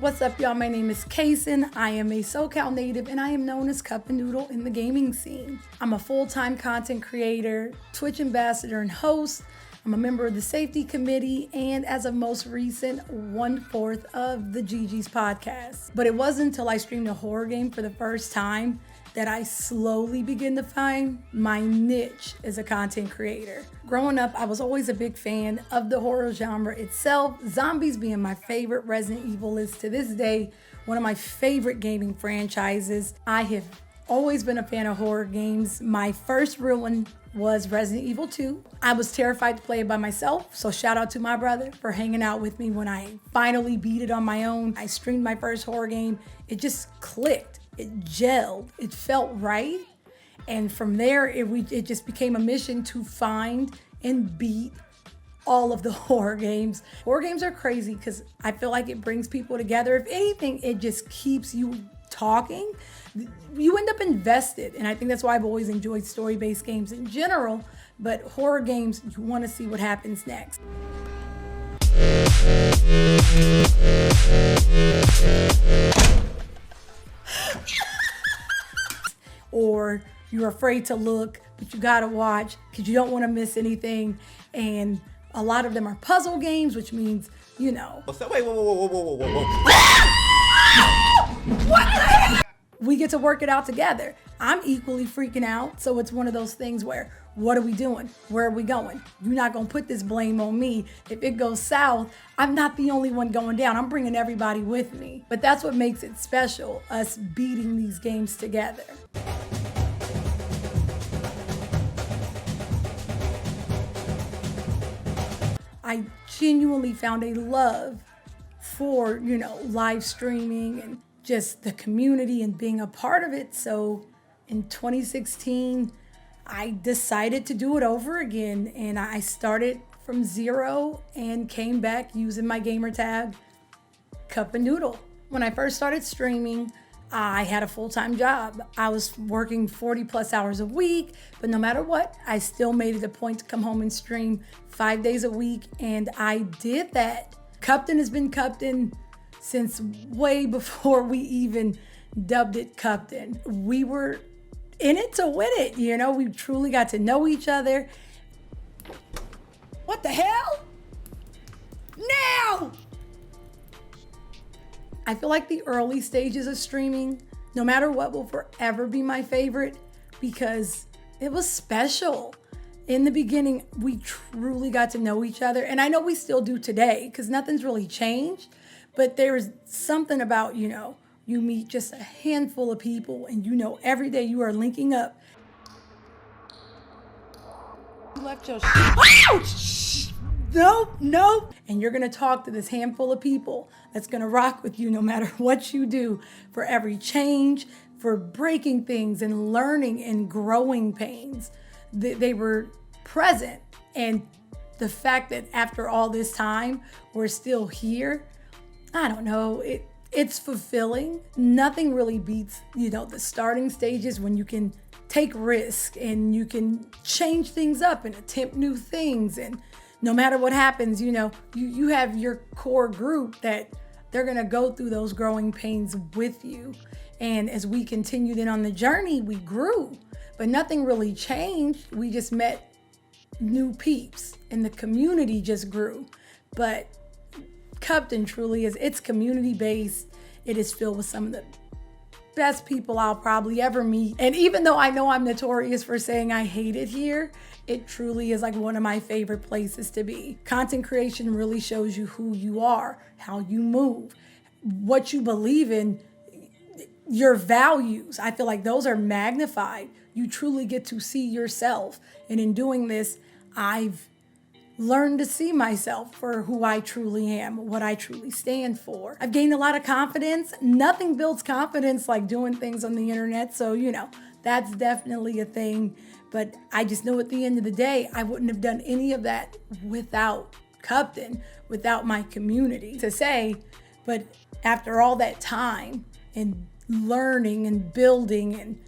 What's up, y'all? My name is Kason. I am a SoCal native and I am known as CupAhNoodle in the gaming scene. I'm a full-time content creator, Twitch ambassador and host. I'm a member of the safety committee and as of most recent, 1/4 of the GG's podcast. But it wasn't until I streamed a horror game for the first time that I slowly begin to find my niche as a content creator. Growing up, I was always a big fan of the horror genre itself, zombies being my favorite. Resident Evil is to this day one of my favorite gaming franchises. I have always been a fan of horror games. My first real one was Resident Evil 2. I was terrified to play it by myself, so shout out to my brother for hanging out with me when I finally beat it on my own. I streamed my first horror game. It just clicked. It gelled, it felt right. And from there, it just became a mission to find and beat all of the horror games. Horror games are crazy because I feel like it brings people together. If anything, it just keeps you talking. You end up invested. And I think that's why I've always enjoyed story-based games in general. But horror games, you want to see what happens next. Or you're afraid to look, but you gotta watch because you don't want to miss anything. And a lot of them are puzzle games, which means, you know. So wait, whoa. What the hell? We get to work it out together. I'm equally freaking out. So it's one of those things where, what are we doing? Where are we going? You're not gonna put this blame on me. If it goes south, I'm not the only one going down. I'm bringing everybody with me. But that's what makes it special, us beating these games together. I genuinely found a love for, live streaming and just the community and being a part of it. So in 2016, I decided to do it over again, and I started from zero and came back using my gamer tag, CupAhNoodle. When I first started streaming, I had a full-time job. I was working 40 plus hours a week, but no matter what, I still made it a point to come home and stream 5 days a week, and I did that. Cupton has been Cupton since way before we even dubbed it Cupton. We were in it to win it, we truly got to know each other. What the hell? Now! I feel like the early stages of streaming, no matter what, will forever be my favorite because it was special. In the beginning, we truly got to know each other. And I know we still do today because nothing's really changed, but there's something about, you meet just a handful of people and every day you are linking up. You left your Nope. And you're gonna talk to this handful of people that's gonna rock with you no matter what you do, for every change, for breaking things and learning and growing pains. They were present. And the fact that after all this time, we're still here, I don't know, it's fulfilling. Nothing really beats, the starting stages when you can take risk and you can change things up and attempt new things. And no matter what happens, you have your core group that they're gonna go through those growing pains with you. And as we continued in on the journey, we grew, but nothing really changed. We just met new peeps and the community just grew. But Cupton truly is, it's community based. It is filled with some of the best people I'll probably ever meet. And even though I know I'm notorious for saying I hate it here, it truly is like one of my favorite places to be. Content creation really shows you who you are, how you move, what you believe in, your values. I feel like those are magnified. You truly get to see yourself. And in doing this, I've learned to see myself for who I truly am, what I truly stand for. I've gained a lot of confidence. Nothing builds confidence like doing things on the internet. So, that's definitely a thing. But I just know at the end of the day, I wouldn't have done any of that without Cupton, without my community to say. But after all that time and learning and building and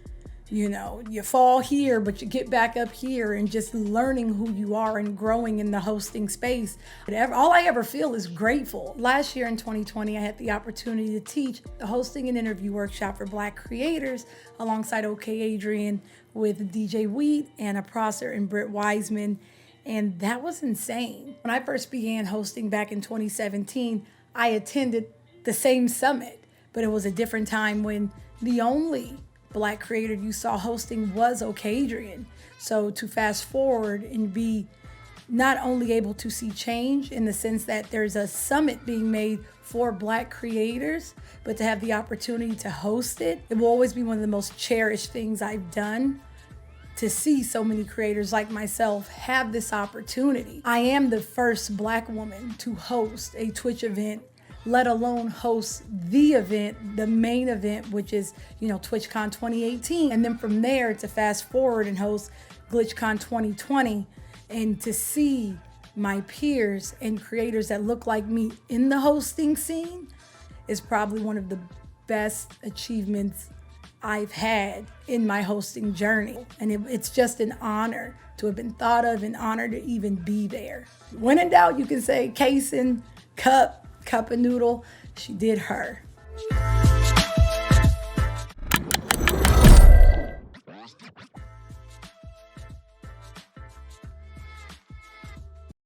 You fall here, but you get back up here, and just learning who you are and growing in the hosting space. All I ever feel is grateful. Last year in 2020, I had the opportunity to teach the hosting and interview workshop for Black creators alongside OK Adrian with DJ Wheat, Anna Prosser, and Britt Wiseman. And that was insane. When I first began hosting back in 2017, I attended the same summit, but it was a different time when the only Black creator you saw hosting was OK Adrian. So to fast forward and be not only able to see change in the sense that there's a summit being made for Black creators, but to have the opportunity to host it, it will always be one of the most cherished things I've done. To see so many creators like myself have this opportunity. I am the first Black woman to host a Twitch event, let alone host the event, the main event, which is, TwitchCon 2018. And then from there to fast forward and host GlitchCon 2020, and to see my peers and creators that look like me in the hosting scene is probably one of the best achievements I've had in my hosting journey. And it's just an honor to have been thought of, an honor to even be there. When in doubt, you can say Case and CupAhNoodle. She did her.